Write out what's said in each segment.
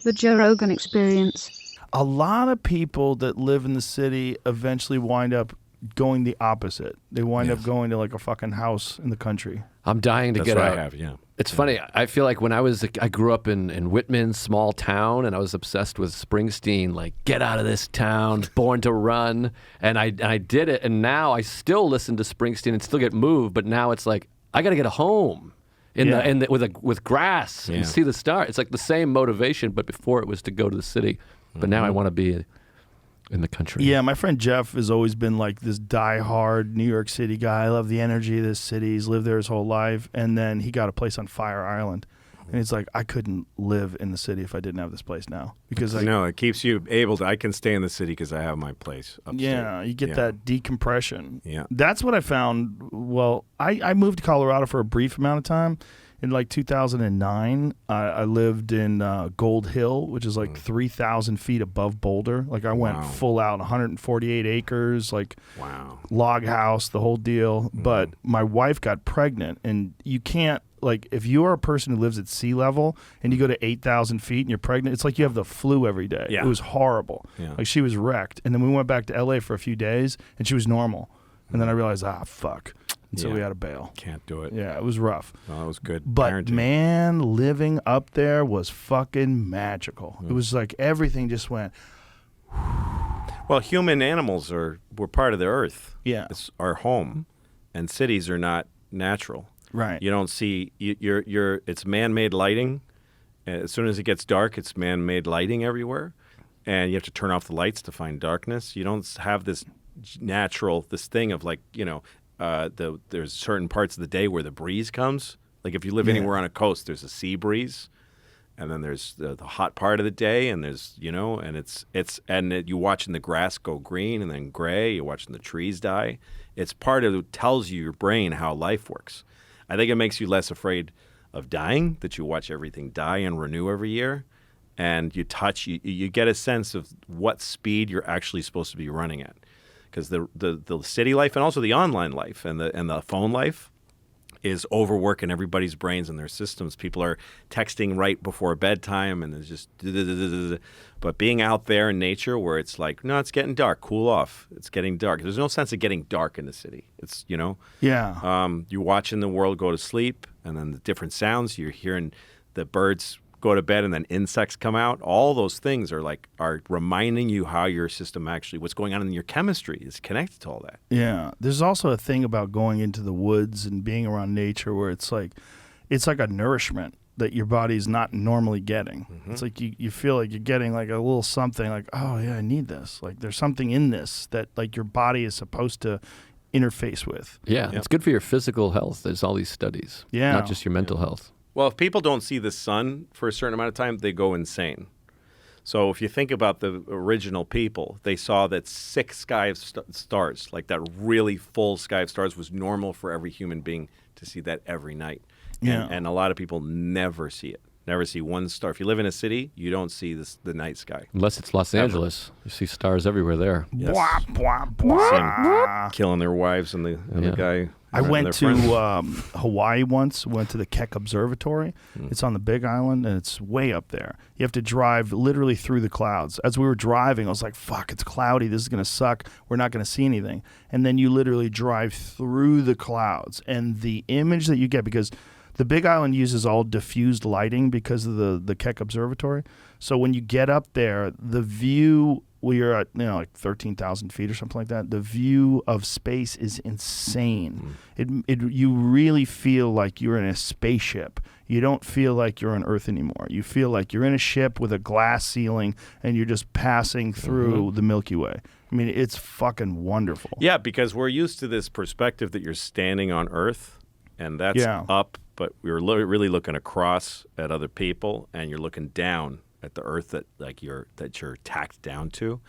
The Joe Rogan Experience. A lot of people that live in the city eventually wind up going the opposite. They wind up going to like a fucking house in the country. I'm dying to get out. I have, yeah. It's funny. I feel like when I grew up in Whitman, small town, and I was obsessed with Springsteen. Like, get out of this town, Born to Run, and I did it. And now I still listen to Springsteen and still get moved. But now it's like I got to get a home with grass and see the stars. It's like the same motivation, but before it was to go to the city. But now I want to be in the country. Yeah, my friend Jeff has always been like this die-hard New York City guy. I love the energy of this city. He's lived there his whole life. And then he got a place on Fire Island. And he's like, I couldn't live in the city if I didn't have this place now. Because No, it keeps you able to. I can stay in the city because I have my place upstate. Yeah, you get that decompression. Yeah. That's what I found. Well, I moved to Colorado for a brief amount of time. In like 2009, I lived in Gold Hill, which is like 3,000 feet above Boulder. Like I went full out, 148 acres, like log house, the whole deal. But my wife got pregnant, and you can't, like, if you are a person who lives at sea level and you go to 8,000 feet and you're pregnant, it's like you have the flu every day. Yeah. It was horrible. Yeah. Like she was wrecked. And then we went back to LA for a few days, and she was normal. And then I realized, fuck. And so we had to bail. Can't do it. Yeah, it was rough. Well, that was good. But parenting. man, living up there was fucking magical. It was like everything just went. Well, human animals were part of the earth. Yeah. It's our home, and cities are not natural. Right. You don't see it's man-made lighting. As soon as it gets dark, it's man-made lighting everywhere, and you have to turn off the lights to find darkness. You don't have this thing of like, there's certain parts of the day where the breeze comes. Like if you live anywhere on a coast, there's a sea breeze, and then there's the hot part of the day, and there's you're watching the grass go green and then gray. You're watching the trees die. It's part of it tells you your brain how life works. I think it makes you less afraid of dying, that you watch everything die and renew every year, and you get a sense of what speed you're actually supposed to be running at. Because the city life and also the online life and the phone life is overworking everybody's brains and their systems. People are texting right before bedtime, and there's just but being out there in nature where it's like, no, it's getting dark, cool off. It's getting dark. There's no sense of getting dark in the city. It's you're watching the world go to sleep, and then the different sounds you're hearing, the birds go to bed and then insects come out. All those things are reminding you how your system actually, what's going on in your chemistry is connected to all that. Yeah. There's also a thing about going into the woods and being around nature where it's like a nourishment that your body's not normally getting. Mm-hmm. It's like you feel like you're getting like a little something like, oh yeah, I need this. Like there's something in this that like your body is supposed to interface with. Yeah. It's good for your physical health. There's all these studies. Yeah. Not just your mental health. Well, if people don't see the sun for a certain amount of time, they go insane. So if you think about the original people, they saw that 6 sky of stars, like that really full sky of stars, was normal for every human being to see that every night. Yeah. And a lot of people never see it. Never see one star. If you live in a city, you don't see the night sky. Unless it's Los Angeles. You see stars everywhere there. Yes. Bwah, bwah, bwah. Killing their wives and the guy. I went to Hawaii once, went to the Keck Observatory. It's on the Big Island, and it's way up there. You have to drive literally through the clouds. As we were driving, I was like, fuck, it's cloudy. This is going to suck. We're not going to see anything. And then you literally drive through the clouds, and the image that you get, because the Big Island uses all diffused lighting because of the Keck Observatory. So when you get up there, the view, well, you're at like 13,000 feet or something like that. The view of space is insane. You really feel like you're in a spaceship. You don't feel like you're on Earth anymore. You feel like you're in a ship with a glass ceiling, and you're just passing through the Milky Way. I mean, it's fucking wonderful. Yeah, because we're used to this perspective that you're standing on Earth, and that's up, but we're really looking across at other people, and you're looking down at the Earth that you're tacked down to.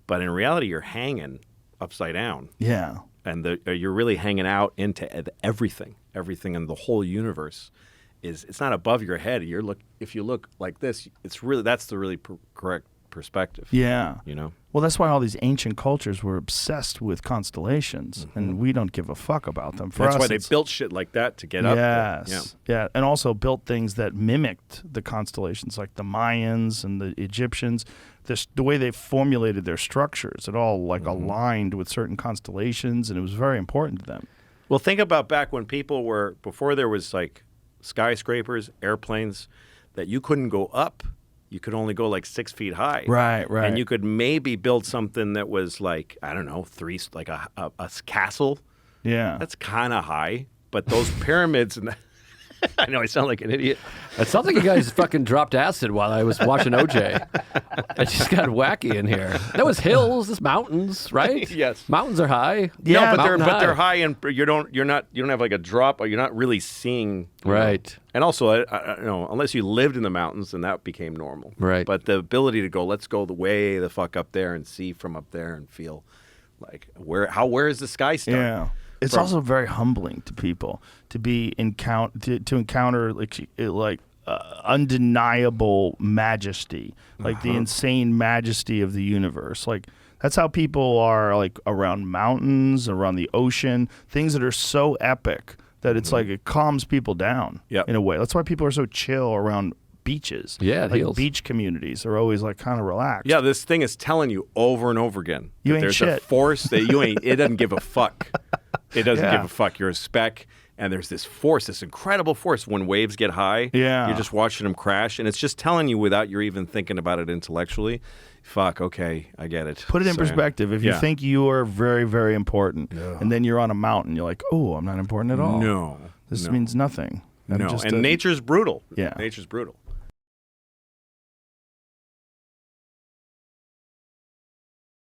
But in reality, you're hanging upside down. Yeah. And you're really hanging out into everything in the whole universe. It's not above your head. If you look like this, it's really, that's the really correct perspective. Yeah. Well, that's why all these ancient cultures were obsessed with constellations, and we don't give a fuck about them. For That's us, why they it's- built shit like that to get up there. Yes. Yeah. And also built things that mimicked the constellations, like the Mayans and the Egyptians. The way they formulated their structures, it all like aligned with certain constellations, and it was very important to them. Well, think about back when people were, before there was like skyscrapers, airplanes, that you couldn't go up. You could only go like 6 feet high. Right. And you could maybe build something that was like, I don't know, like a castle. Yeah. That's kind of high. But those pyramids and I know I sound like an idiot. It sounds like you guys fucking dropped acid while I was watching OJ. It just got wacky in here. There was hills, there's mountains, right? Yes. Mountains are high. Yeah, No, Mountain but they're high and you don't have like a drop, or you're not really seeing. you know. Right. And also, I you know, unless you lived in the mountains, then that became normal. Right. But the ability to go, let's go the fuck up there and see from up there and feel like where is the sky start? Yeah. It's also very humbling to people to be to encounter like undeniable majesty, like the insane majesty of the universe. Like that's how people are like around mountains, around the ocean, things that are so epic that it's like it calms people down Yep. in a way. That's why people are so chill around beaches. Yeah, it like heals. beach communities are always like kind of relaxed. Yeah, this thing is telling you over and over again. You that ain't there's shit. a force that you ain't. It doesn't give a fuck. It doesn't Yeah. give a fuck. You're a speck, and there's this force, this incredible force. When waves get high, Yeah. you're just watching them crash, and it's just telling you without you even thinking about it intellectually. Fuck. Okay, I get it. Put it in So, perspective. If you yeah. think you are very, very important, and then you're on a mountain, you're like, oh, I'm not important at all. No, This no, means nothing. I'm no, just and a- nature's brutal. Yeah. Nature's brutal.